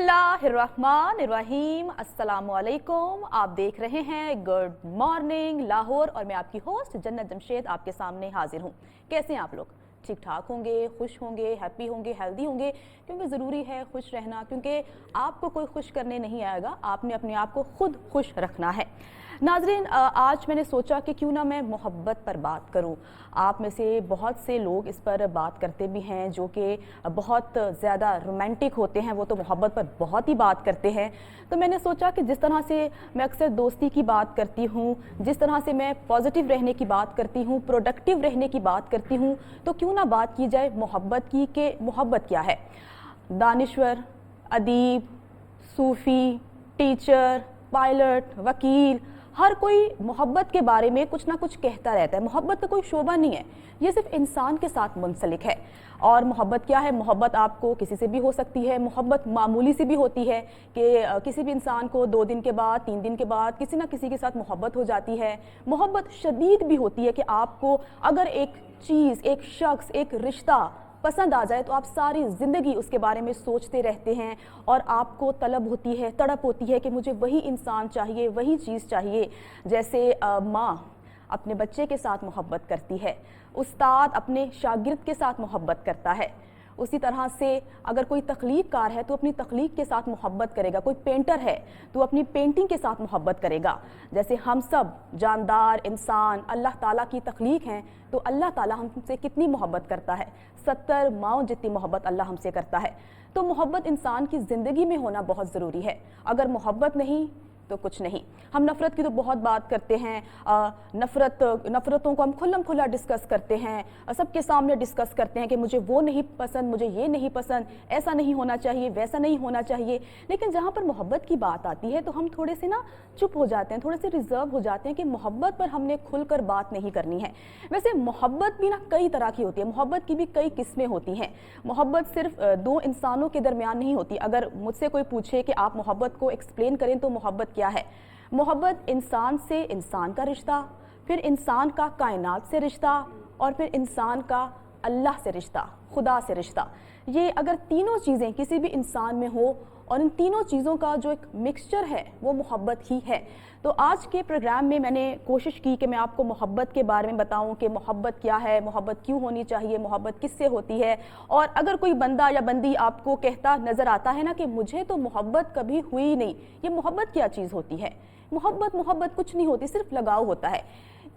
बिस्मिल्लाहिर्रहमानिर्रहीम, अस्सलामुअलैकुम। आप देख रहे हैं गुड मॉर्निंग लाहौर और मैं आपकी होस्ट जन्नत जमशेद आपके सामने हाजिर हूँ। कैसे हैं आप लोग? ठीक ठाक होंगे, खुश होंगे, हैप्पी होंगे, हेल्दी होंगे, क्योंकि ज़रूरी है खुश रहना, क्योंकि आपको कोई खुश करने नहीं आएगा, आपने अपने आप को खुद खुश रखना है। नाज़रीन, आज मैंने सोचा कि क्यों ना मैं मोहब्बत पर बात करूं। आप में से बहुत से लोग इस पर बात करते भी हैं, जो कि बहुत ज़्यादा रोमांटिक होते हैं, वो तो मोहब्बत पर बहुत ही बात करते हैं। तो मैंने सोचा कि जिस तरह से मैं अक्सर दोस्ती की बात करती हूँ, जिस तरह से मैं पॉजिटिव रहने की बात करती हूँ, प्रोडक्टिव रहने की बात करती हूँ, तो क्यों ना बात की जाए मोहब्बत की कि मोहब्बत क्या है। दानिश्वर, अदीब, सूफ़ी, टीचर, पायलट, वकील, हर कोई मोहब्बत के बारे में कुछ ना कुछ कहता रहता है। मोहब्बत का कोई शोबा नहीं है, ये सिर्फ इंसान के साथ मुंसलिक है। और मोहब्बत क्या है? मोहब्बत आपको किसी से भी हो सकती है, मोहब्बत मामूली सी भी होती है कि किसी भी इंसान को 2 दिन के बाद, 3 दिन के बाद किसी ना किसी के साथ मोहब्बत हो जाती है। मोहब्बत शदीद भी होती है कि आपको अगर एक चीज़, एक शख्स, एक रिश्ता पसंद आ जाए तो आप सारी ज़िंदगी उसके बारे में सोचते रहते हैं और आपको तलब होती है, तड़प होती है कि मुझे वही इंसान चाहिए, वही चीज़ चाहिए। जैसे माँ अपने बच्चे के साथ मोहब्बत करती है, उस्ताद अपने शागिर्द के साथ मोहब्बत करता है, उसी तरह से अगर कोई तख्लीक कार है तो अपनी तख्लीक के साथ मोहब्बत करेगा, कोई पेंटर है तो अपनी पेंटिंग के साथ मोहब्बत करेगा। जैसे हम सब जानदार इंसान अल्लाह ताला की तख्लीक हैं, तो अल्लाह ताला हमसे कितनी मोहब्बत करता है, 70 माओं जितनी मोहब्बत अल्लाह हमसे करता है। तो मोहब्बत इंसान की ज़िंदगी में होना बहुत ज़रूरी है। अगर मोहब्बत नहीं तो कुछ नहीं। हम नफ़रत की तो बहुत बात करते हैं, नफ़रतों को हम खुल्लम खुल्ला डिस्कस करते हैं, सबके सामने डिस्कस करते हैं कि मुझे वो नहीं पसंद, मुझे ये नहीं पसंद, ऐसा नहीं होना चाहिए, वैसा नहीं होना चाहिए। लेकिन जहाँ पर मोहब्बत की बात आती है तो हम थोड़े से ना चुप हो जाते हैं, थोड़े से रिजर्व हो जाते हैं कि मोहब्बत पर हमने खुलकर बात नहीं करनी है। वैसे मोहब्बत भी ना कई तरह की होती है, मोहब्बत की भी कई किस्में होती हैं। मोहब्बत सिर्फ 2 इंसानों के दरमियान नहीं होती। अगर मुझसे कोई पूछे कि आप मोहब्बत को एक्सप्लेन करें तो मोहब्बत क्या है? मोहब्बत इंसान से इंसान का रिश्ता, फिर इंसान का कायनात से रिश्ता, और फिर इंसान का अल्लाह से रिश्ता, खुदा से रिश्ता। ये अगर तीनों चीज़ें किसी भी इंसान में हो और इन तीनों चीज़ों का जो एक मिक्सचर है वो मोहब्बत ही है। तो आज के प्रोग्राम में मैंने कोशिश की कि मैं आपको मोहब्बत के बारे में बताऊं कि मोहब्बत क्या है, मोहब्बत क्यों होनी चाहिए, मोहब्बत किससे होती है। और अगर कोई बंदा या बंदी आपको कहता नज़र आता है ना कि मुझे तो मोहब्बत कभी हुई नहीं, ये मोहब्बत क्या चीज़ होती है? मोहब्बत कुछ नहीं होती, सिर्फ लगाव होता है।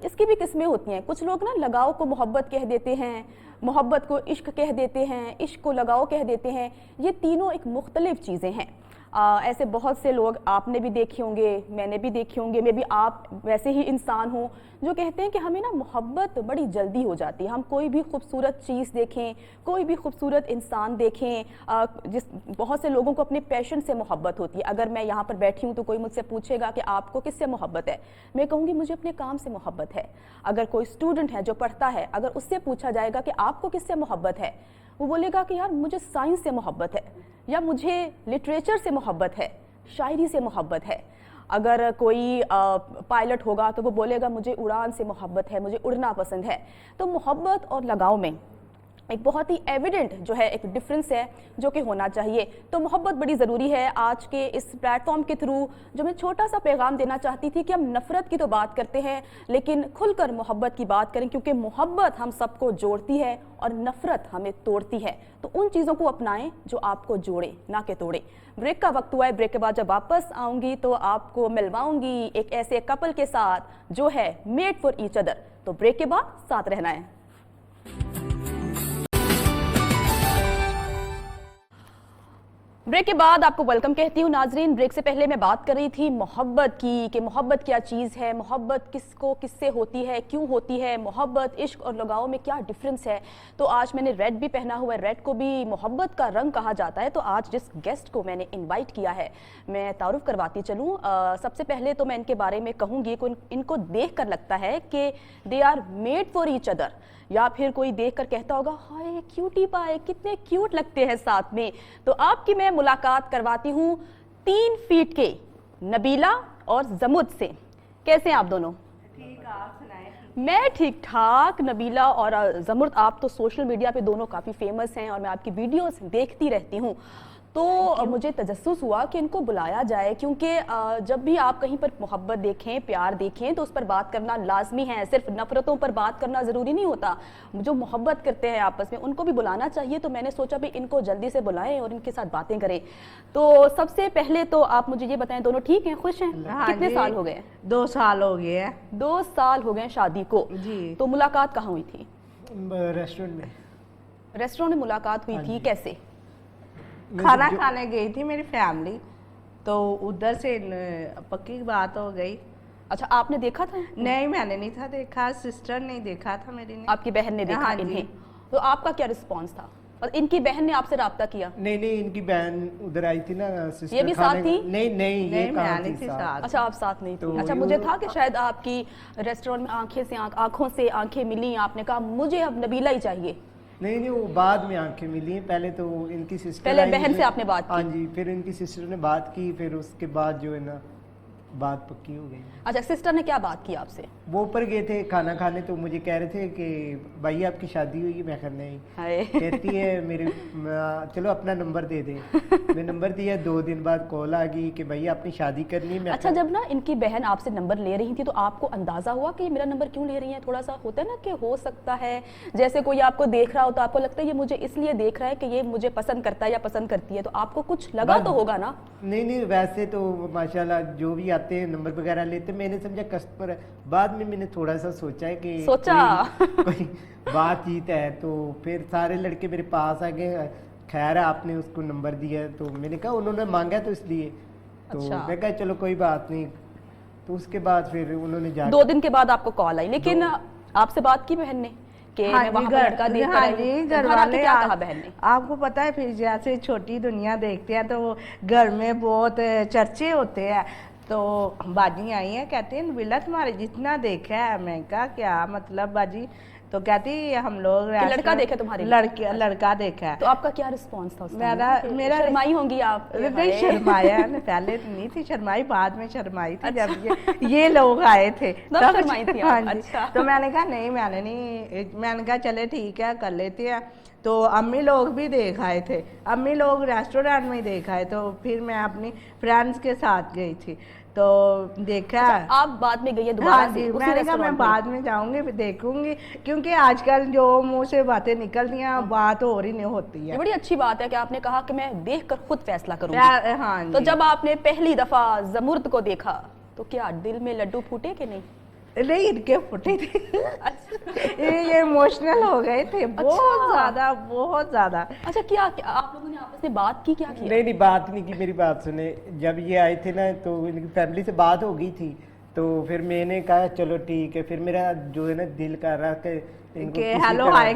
इसकी भी किस्में होती हैं। कुछ लोग ना लगाव को मोहब्बत कह देते हैं, मोहब्बत को इश्क कह देते हैं, इश्क को लगाव कह देते हैं। ये तीनों एक मुख्तलिफ चीज़ें हैं। ऐसे बहुत से लोग आपने भी देखे होंगे, मैंने भी देखे होंगे, मे भी आप वैसे ही इंसान हो जो कहते हैं कि हमें ना मोहब्बत बड़ी जल्दी हो जाती है। हम कोई भी खूबसूरत चीज़ देखें, कोई भी खूबसूरत इंसान देखें, बहुत से लोगों को अपने पैशन से मोहब्बत होती है। अगर मैं यहाँ पर बैठी हूँ तो कोई मुझसे पूछेगा कि आपको किससे मोहब्बत है, मैं कहूँगी मुझे अपने काम से मोहब्बत है। अगर कोई स्टूडेंट है जो पढ़ता है, अगर उससे पूछा जाएगा कि आपको किससे मोहब्बत है, वो बोलेगा कि यार मुझे साइंस से मोहब्बत है, या मुझे लिटरेचर से मोहब्बत है, शायरी से मोहब्बत है। अगर कोई पायलट होगा तो वो बोलेगा मुझे उड़ान से मोहब्बत है, मुझे उड़ना पसंद है। तो मोहब्बत और लगाव में एक बहुत ही एविडेंट जो है एक डिफरेंस है जो कि होना चाहिए। तो मोहब्बत बड़ी ज़रूरी है। आज के इस प्लेटफॉर्म के थ्रू जो मैं छोटा सा पैगाम देना चाहती थी कि हम नफ़रत की तो बात करते हैं लेकिन खुलकर मोहब्बत की बात करें, क्योंकि मोहब्बत हम सबको जोड़ती है और नफ़रत हमें तोड़ती है। तो उन चीज़ों को अपनाएं जो आपको जोड़े, ना कि तोड़े। ब्रेक का वक्त हुआ है, ब्रेक के बाद जब वापस आऊँगी तो आपको मिलवाऊँगी एक ऐसे कपल के साथ जो है मेड फॉर ईच अदर। तो ब्रेक के बाद साथ रहना है। ब्रेक के बाद आपको वेलकम कहती हूँ। नाजरीन, ब्रेक से पहले मैं बात कर रही थी मोहब्बत की कि मोहब्बत क्या चीज़ है, मोहब्बत किसको किससे होती है, क्यों होती है, मोहब्बत इश्क और लगाव में क्या डिफरेंस है। तो आज मैंने रेड भी पहना हुआ है, रेड को भी मोहब्बत का रंग कहा जाता है। तो आज जिस गेस्ट को मैंने इन्वाइट किया है मैं तारुफ करवाती चलूँ। सबसे पहले तो मैं इनके बारे में कहूँगी कि इनको देख कर लगता है कि they are made for each other, या फिर कोई देखकर कहता होगा हाय क्यूटी पाए, कितने क्यूट लगते हैं साथ में। तो आपकी मैं मुलाकात करवाती हूँ 3 फीट के नबीला और जमुद से। कैसे हैं आप दोनों? ठीक, आप सुनाएं। मैं ठीक ठाक। नबीला और जमुद, आप तो सोशल मीडिया पे दोनों काफ़ी फेमस हैं और मैं आपकी वीडियोस देखती रहती हूँ। تو مجھے تجسس ہوا کہ ان کو بلایا جائے، کیونکہ جب بھی آپ کہیں پر محبت دیکھیں، پیار دیکھیں تو اس پر بات کرنا لازمی ہے، صرف نفرتوں پر بات کرنا ضروری نہیں ہوتا، جو محبت کرتے ہیں آپس میں ان کو بھی بلانا چاہیے۔ تو میں نے سوچا بھی ان کو جلدی سے بلائیں اور ان کے ساتھ باتیں کریں۔ تو سب سے پہلے تو آپ مجھے یہ بتائیں، دونوں ٹھیک ہیں، خوش ہیں؟ کتنے سال ہو گئے ہیں؟ 2 سال ہو گئے ہیں 2 سال ہو گئے ہیں شادی کو جی۔ تو ملاقات کہاں ہوئی تھی؟ ریسٹورنٹ میں۔ ریسٹورنٹ میں ملاقات ہوئی تھی، کیسے؟ کھانا کھانے گئی تھی میری فیملی، تو ادھر سے پکی بات ہو گئی۔ اچھا آپ نے دیکھا تھا؟ نہیں میں نے نہیں تھا دیکھا، سسٹر نے دیکھا تھا میری نے۔ آپ کی بہن نے دیکھا انہیں، تو آپ کا کیا رسپانس تھا؟ اور ان کی بہن نے آپ سے رابطہ کیا؟ نہیں ان کی بہن ادھر آئی تھی نا سسٹر، یہ بھی ساتھ تھی؟ نہیں یہ کہاں تھی ساتھ؟ اچھا آپ ساتھ نہیں تھی۔ اچھا مجھے تھا کہ شاید آپ کی ریسٹورنٹ میں آنکھوں سے آنکھیں ملی، آپ نے کہا مجھے اب نبیلہ ہی چاہیے۔ نہیں وہ بعد میں آنکھیں ملی ہیں، پہلے تو ان کی سسٹر، پہلے بہن سے آپ نے بات کی؟ ہاں جی، پھر ان کی سسٹر نے بات کی، پھر اس کے بعد جو ہے نا بات پکی ہو گئی۔ اچھا سسٹر نے کیا بات کی آپ سے؟ وہ اوپر گئے تھے کھانا کھانے، تو مجھے کہہ رہے تھے کہ بھائی آپ کی شادی ہوئی ہے؟ میں کہا نہیں۔ کہتی ہے میرے چلو اپنا نمبر دے دیں۔ میں نمبر دیا، 2 دن بعد کال آ گئی کہ بھائی آپ نے شادی کرنی ہے۔ اچھا جب نا ان کی بہن آپ سے نمبر لے رہی تھی تو آپ کو اندازہ ہوا کہ یہ میرا نمبر کیوں لے رہی ہیں؟ تھوڑا سا ہوتا ہے نا کہ ہو سکتا ہے جیسے کوئی آپ کو دیکھ رہا ہو تو آپ کو لگتا ہے یہ مجھے اس لیے دیکھ رہا ہے کہ یہ مجھے پسند کرتا ہے یا پسند کرتی ہے، تو آپ کو کچھ لگا تو ہوگا نا؟ نہیں ویسے تو ماشاءاللہ جو بھی آتے ہیں نمبر وغیرہ لیتے، میں نے سمجھا کسٹمر ہے۔ بعد میں نے تھوڑا سا سوچا ہے کہ کوئی بات چیت ہے، تو پھر سارے لڑکے میرے پاس آ گئے، خیر آپ نے اس کو نمبر دیا، تو میں نے کہا انہوں نے مانگا تو اس لیے، تو میں کہا چلو کوئی بات نہیں۔ تو اس کے بعد پھر انہوں نے 2 دن کے بعد آپ کو کال آئی، لیکن آپ سے بات کی بہن نے کہ میں وہاں پر لڑکا دیکھ کر آئی ہوں؟ گھر والے کیا کہا بہن نے؟ آپ کو پتا ہے پھر جیسے چھوٹی دنیا دیکھتے ہیں تو گھر میں بہت چرچے ہوتے ہیں، تو باجی آئی ہیں، کہتے ہیں نبیلہ تمہارے جتنا دیکھا ہے۔ میں کہا کیا مطلب باجی؟ تو کہتی ہم لوگ لڑکا دیکھا تمہارے؟ لڑکا دیکھا ہے۔ تو آپ کا کیا رسپانس تھا؟ میرا شرمائی ہوں گی آپ؟ نہیں شرمایا پہلے نہیں تھی شرمائی، بعد میں شرمائی تھی جب یہ لوگ آئے تھے تب شرمائی تھی آپ؟ تو میں نے کہا نہیں میں نے کہا چلے ٹھیک ہے کر لیتے ہیں۔ تو امی لوگ بھی دیکھ آئے تھے، امی لوگ ریسٹورینٹ میں دیکھ آئے، تو پھر میں اپنی فرینڈس کے ساتھ گئی تھی تو دیکھا۔ آپ بعد میں گئی ہے دوبارہ سے؟ میں نے کہا میں بعد میں جاؤں گی دیکھوں گی، کیونکہ آج کل جو منہ سے باتیں نکلتی ہیں بات اور ہی نہیں ہوتی ہے۔ یہ بڑی اچھی بات ہے کہ آپ نے کہا کہ میں دیکھ کر خود فیصلہ کروں گی۔ تو جب آپ نے پہلی دفعہ زمرد کو دیکھا تو کیا دل میں لڈو پھوٹے کہ نہیں؟ نہیں ان کے پھوٹے تھے، یہ ایموشنل ہو گئے تھے بہت زیادہ۔ اچھا کیا آپ لوگوں نے آپس میں بات کی؟ کیا کیا؟ نہیں بات نہیں کی، میری بات سنیں۔ جب یہ آئے تھے نا تو ان کی فیملی سے بات ہو گئی تھی، تو پھر میں نے کہا چلو ٹھیک ہے، پھر میرا جو ہے نا دل کر رہا کہ ہیلو ہائی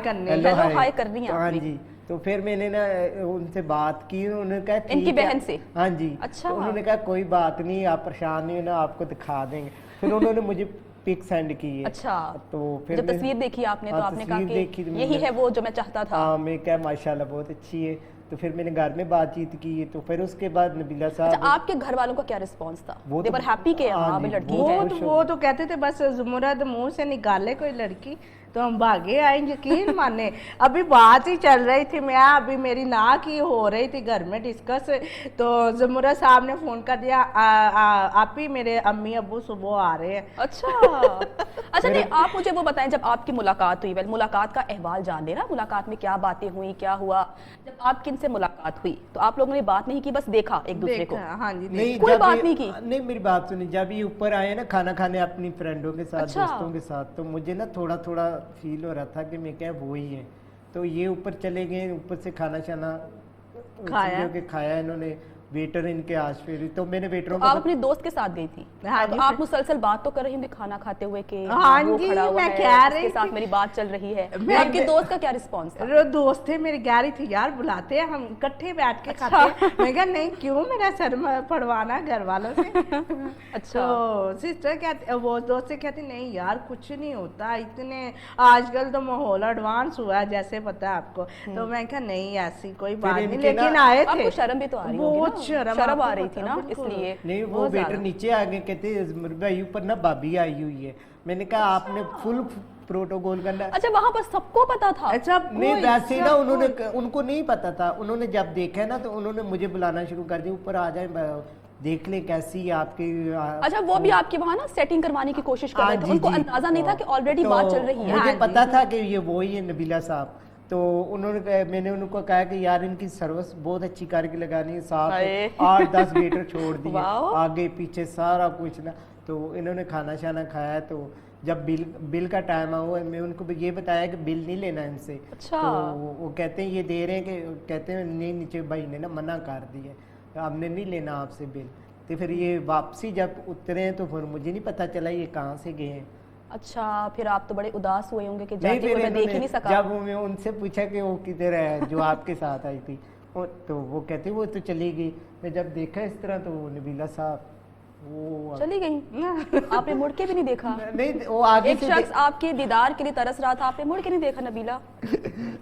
کرنی ہے۔ ہاں جی، تو پھر میں نے نا ان سے بات کی، انہوں نے کہا ان کی بہن سے؟ ہاں جی۔ اچھا انہوں نے کہا کوئی بات نہیں، آپ پریشان نہیں ہونا، آپ کو دکھا دیں گے۔ پھر انہوں نے مجھے پک سینڈ کی ہے۔ اچھا تو پھر جب تصویر دیکھی آپ نے تو آپ نے کہا کہ یہی ہے وہ جو میں چاہتا تھا؟ ہاں میں کہا ماشاءاللہ بہت اچھی ہے۔ تو پھر میں نے گھر میں بات چیت کی، تو پھر اس کے بعد نبیلہ صاحب۔ آپ کے گھر والوں کا کیا رسپانس تھا؟ دے ور ہیپی کہ ہاں بھی لڑکی ہے؟ وہ تو کہتے تھے بس زمرد منہ سے نکالے کوئی لڑکی تو ہم بھاگے آئیں، یقین مانے۔ ابھی بات ہی چل رہی تھی، میں ابھی میری نا کی ہو رہی تھی گھر میں ڈسکس، تو زمرد صاحب نے فون کر دیا آپ ہی میرے امی ابو صبح آ رہے ہیں۔ اچھا نہیں آپ مجھے وہ بتائیں جب آپ کی ملاقات ہوئی، ملاقات کا احوال جان لینا، ملاقات میں کیا باتیں ہوئی، کیا ہوا؟ جب آپ کن سے ملاقات ہوئی تو آپ لوگوں نے بات نہیں کی، بس دیکھا ایک دوسرے کو؟ ہاں جی، کوئی بات نہیں کی؟ نہیں میری بات سنیں، جب یہ اوپر آئے نا کھانا کھانے اپنی فرینڈوں کے ساتھ، دوستوں کے ساتھ، تو مجھے نا تھوڑا فیل ہو رہا تھا کہ میں کیا وہی ہے۔ تو یہ اوپر چلے گئے، اوپر سے کھانا شانا کھایا انہوں نے، ویٹر ان کے آج پھر، تو میں نے ویٹروں کو۔ آپ اپنے دوست کے ساتھ گئی تھی؟ آپ مسلسل بات تو کر رہی ہوں کھانا کھاتے ہوئے کہ وہ کھڑا ہوا ہے اس کے ساتھ میری بات چل رہی ہے، آپ کے دوست کا کیا رسپانس تھا؟ دوست تھے میری گیاری تھی، یار بلاتے ہیں ہم اکٹھے بیٹھ کے کھاتے ہیں۔ میں کہا نہیں کیوں میرا سر پڑوانا گھر والوں سے۔ اچھا سسٹر کہتے، وہ دوست سے کہتے نہیں یار کچھ نہیں ہوتا، اتنے آج کل تو ماحول ایڈوانس ہوا ہے جیسے پتا ہے آپ کو۔ تو میں کہا نہیں ایسی کوئی بات نہیں، لیکن آئے تھے۔ آپ کو شرم بھی تو آ رہی ہوگی نا؟ شرم آ رہی تھی نا اس لیے؟ نہیں وہ ویٹر نیچے آ گئے، کہتے بھائی اوپر نا بھابھی آئی ہوئی ہے۔ میں نے کہا آپ نے प्रोटोकॉल करना। अच्छा वहां पर सबको पता था? अच्छा नहीं वैसे ना उनको नहीं पता था, उन्होंने जब देखा ना तो उन्होंने मुझे बुलाना शुरू कर दिया, ऊपर आ जाए देख ले कैसी है आपकी अच्छा वो भी आपके वहां ना सेटिंग करवाने की कोशिश कर रहे थे, जी, उनको जी। अंदाजा नहीं था कि ऑलरेडी तो बात चल रही है। मुझे पता था कि ये वही है नबीला साहब। तो मैंने उनको कहा कि यार इनकी सर्विस बहुत अच्छी करके लगानी है, साथ 8-10 वेटर छोड़ दिए आगे पीछे सारा कुछ ना। तो इन्होंने खाना शाना खाया, तो जब बिल का टाइम हुआ मैं उनको ये बताया कि बिल नहीं लेना इनसे। अच्छा। तो वो कहते हैं ये दे रहे हैं, कि कहते हैं नहीं नीचे भाई ने ना मना कर दिया, हमने नहीं लेना आपसे बिल। तो फिर ये वापसी जब उतरे हैं तो फिर मुझे नहीं पता चला ये कहाँ से गए हैं। अच्छा फिर आप तो बड़े उदास हुए होंगे कि नहीं, जाते हुए मैं देख ही नहीं सका। जब मैं उनसे पूछा कि वो किधर है जो आपके साथ आई थी, तो वो कहते वो तो चली गई। मैं जब देखा इस तरह तो वो नबीला साहब वो चली गई। आपने मुड़ के भी नहीं देखा? नहीं वो आगे एक शख्स आपके दीदार के लिए तरस रहा था, आपने मुड़ के नहीं देखा नबीला?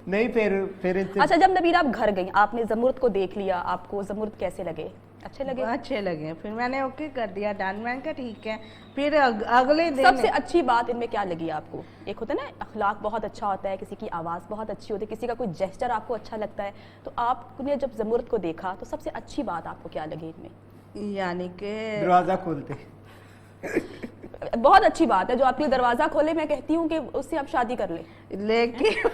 नहीं फिर अच्छा जब नबीला आप घर गई, आपने ज़मुर्द को देख लिया, आपको ज़मुर्द कैसे लगे? अच्छे लगे? अच्छे लगे। फिर मैंने ओके कर दिया, डन। मैंने कहा ठीक है। फिर अगले दिन सबसे अच्छी बात इनमें क्या लगी आपको? एक होता है ना अखलाक बहुत अच्छा होता है, किसी की आवाज़ बहुत अच्छी होती है, किसी का कोई जेस्चर आपको अच्छा लगता है, तो आपने जब ज़मुर्द को देखा तो सबसे अच्छी बात आपको क्या लगी इनमें? यानी कि दरवाजा खोलते बहुत अच्छी बात है जो आपके दरवाजा खोले, मैं कहती हूँ कि उससे आप शादी कर ले। लेकिन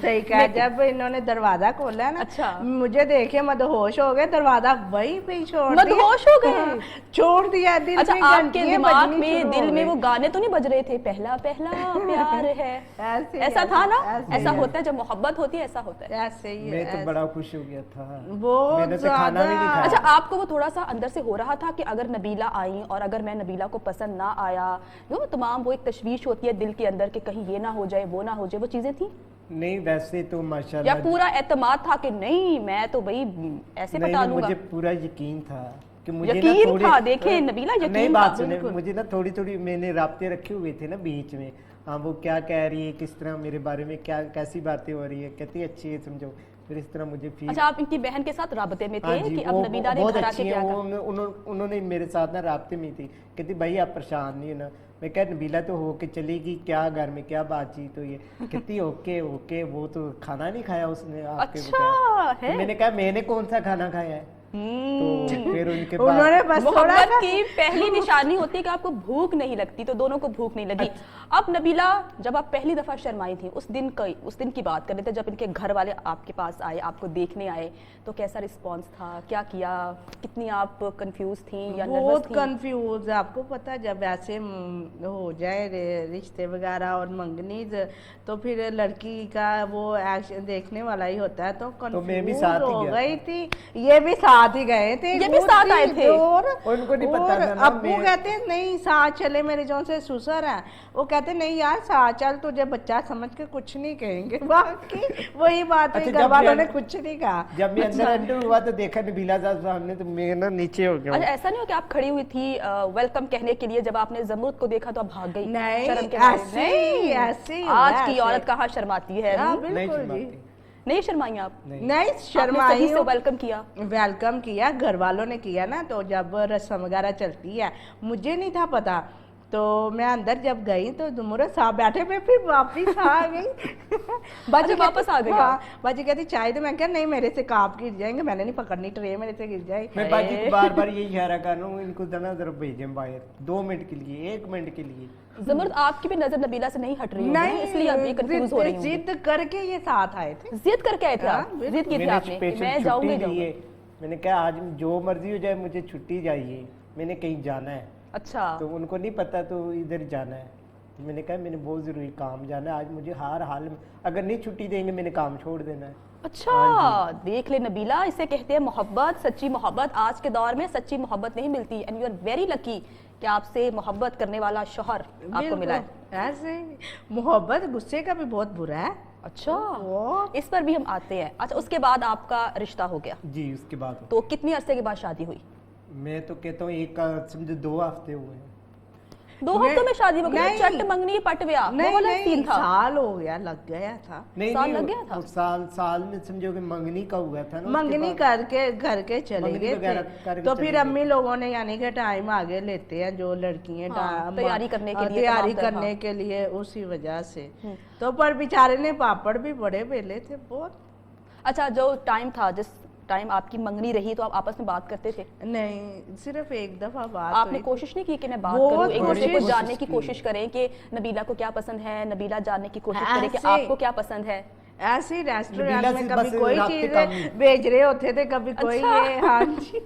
सही कहा, जब इन्होंने दरवाजा खोला ना, अच्छा। मुझे देखे मदहोश हो गए, दरवाजा वहीं पे ही छोड़ दिया। मदहोश हो गए? छोड़ दिया। दिल अच्छा में आपके घंटियां दिमाग बजनी में शुरू दिल हो में गई। वो गाने तो नहीं बज रहे थे, पहला पहला प्यार है? ऐसा था ना? ऐसा होता है जब मोहब्बत होती है, ऐसा होता है। ऐसे ही मैं तो बड़ा खुश हो गया था, बहुत मैंने तो खाना भी नहीं खाया। अच्छा आपको वो थोड़ा सा अंदर से हो रहा था कि अगर नबीला आई और अगर मैं नबीला को पसंद ना आया, वो तमाम वो एक तशवीश होती है दिल के अंदर कि कहीं ये ना हो जाए वो ना हो जाए, वो चीजें थी? नहीं वैसे तो या माशाल्लाह पूरा एतमाद था कि नहीं मैं तो भाई ऐसे नहीं, पटा नहीं, लूंगा? मुझे पूरा यकीन था कि मुझे यकीन ना थोड़ी था, देखें नबीला नहीं यकीन बात था, सुने, बिल्कुल। मुझे ना थोड़ी थोड़ी मैंने राब्ते रखे हुए थे ना बीच में, हाँ वो क्या कह रही है, किस तरह मेरे बारे में क्या कैसी बातें हो रही है, कहती है अच्छी है समझो, फिर इस तरह मुझे फील। अच्छा आप इनकी बहन के साथ राबते में हाँ थे जी, कि अब नबीला ने बहुत घर अच्छी आके है क्या वो, कहा? उन्होंने मेरे साथ ना राब्ते में थी, कहती भाई आप परेशान नहीं हो ना। मैं कह नबीला तो होके चलेगी क्या, घर में क्या बातचीत हुई है, कहती ओके ओके, वो तो खाना नहीं खाया उसने आपके अच्छा तो है? मैंने कहा मैंने कौन सा खाना खाया है। तो फिर उनके उन्होंने बाद बस थोड़ा मोहब्बत सा की पहली निशानी होती है कि आपको भूख नहीं लगती, तो दोनों को भूख नहीं लगी। अब नबीला जब आप पहली दफा शर्माई थी, उस दिन की बात कर रहे थे जब इनके घर वाले आपके पास आए, आपको देखने आए, तो कैसा रिस्पांस था, क्या किया, कितनी आप कंफ्यूज थी या नर्वस बहुत थी? कंफ्यूज। आपको पता जब ऐसे हो जाए रिश्ते वगैरह और मंगनी तो फिर लड़की का वो एक्शन देखने वाला ही होता है, तो मैं भी कंफ्यूज साथ ही हो गया गई थी। ये भी साथ ही गए थे, ये भी साथ आए थे? और उनको नहीं पता और था ना, अब्बू कहते हैं नहीं साथ चले, मेरे जो से ससुर है वो कहते नहीं यार साथ चल, तुझे बच्चा समझ के कुछ नहीं कहेंगे। बाकी वही बात अच्छा, है, जब घर वालों मैं- ने कुछ नहीं कहा। जब मैं अंदर एंटर हुआ तो देखा नबीला साहब सामने, तो मैं ना नीचे हो गया। अच्छा ऐसा नहीं हो कि आप खड़ी हुई थी वेलकम कहने के लिए, जब आपने ज़मुर्द को देखा तो आप भाग गई? नहीं, शर्म के मारे? ऐसे ही, ऐसे ही हुआ, आज की ऐसे। औरत कहाँ शर्माती है? हाँ, नहीं बिल्कुल जी। शर्माती। नहीं शर्माई आप? नहीं आपने शर्माई सही से हूँ। वेलकम किया? वेलकम किया, घर वालों ने किया ना, तो जब रस्म वगैरह चलती है मुझे नहीं था पता, तो मैं अंदर जब गई तो जुमूरत साहब बैठे पे, फिर वापस आ गई। बाजी वापस आ गई हाँ, बाजी कहती चाय तो, मैं कहा नहीं मेरे से काप गिर जाएंगे, मैंने नहीं पकड़नी ट्रे, मेरे से गिर जाए। मैं बाजी को बार बार ये इशारा कर रहा हूँ इनको ना जरा भेजें बाहर 2 मिनट के लिए, 1 मिनट के लिए। ज़मुर्द आपकी भी नजर नबीला से नहीं हट रही होगी ना, इसलिए आप ये कंफ्यूज हो रही होंगी। जिद करके ये साथ आए थे। जिद करके आए थे आप? हाँ, जिद की थी मैंने आपने कि स्पेशल मैं छुट्टी जाऊंगी ली जाऊंगी। है, मैंने कहा आज जो मर्जी हो जाए मुझे छुट्टी चाहिए, मैंने कहीं जाना है। अच्छा तो उनको नहीं पता तो इधर जाना है, तो मैंने कहा मैंने बहुत ज़रूरी काम जाना है आज, मुझे हर हाल में अगर नहीं छुट्टी देंगे मैंने काम छोड़ देना है। अच्छा देख ले नबीला, इसे कहते हैं मोहब्बत, सच्ची मोहब्बत। आज के दौर में सच्ची मोहब्बत नहीं मिलती, and you are very lucky कि आपसे मोहब्बत करने वाला शौहर आपको मिला है। बिल्कुल, ऐसे मोहब्बत गुस्से का भी बहुत बुरा है। अच्छा वो इस पर भी हम आते हैं। अच्छा उसके बाद आपका रिश्ता हो गया, जी उसके बाद तो कितनी अरसे के बाद शादी हुई? मैं तो कहता हूँ एक समझो 2 हफ्ते हुए हैं। 2 हफ्तों में शादी हो गई, नहीं। चट मंगनी पट ब्याह, वो नहीं वाला नहीं सीन था। साल हो गया, लग गया था। नहीं साल नहीं, लग गया था? वो साल में समझो कि मंगनी का हुआ था ना, उसके मंगनी बाद करके घर के चले मंगनी गए वगैरह थे, करके तो चले फिर गए अम्मी थे। लोगों ने यानी कि टाइम आगे लेते हैं जो लड़कियां हाँ, तैयारी करने के लिए, तैयारी तमाम तरह। करने के लिए, उसी वजह से। तो पर बेचारे ने पापड़ भी बड़े बेले थे बहुत। अच्छा, जो टाइम था, जिस टाइम आपकी मंगनी रही, तो आप आपस में बात करते थे? नहीं, सिर्फ एक दफा बात आपने हुई। कोशिश नहीं की कि मैं बात बहुत करूं, एक दूसरे को कोशिश जानने की की। कोशिश करें कि नबीला को क्या पसंद है, नबीला जानने की कोशिश करे कि ऐसे- आपको क्या पसंद है? ऐसे ही रेस्टोरेंट नबीला में से कभी बस कोई रास्ते चीज कम। भेज रहे होते थे, कभी कोई अच्छा। ये, हाँ जी।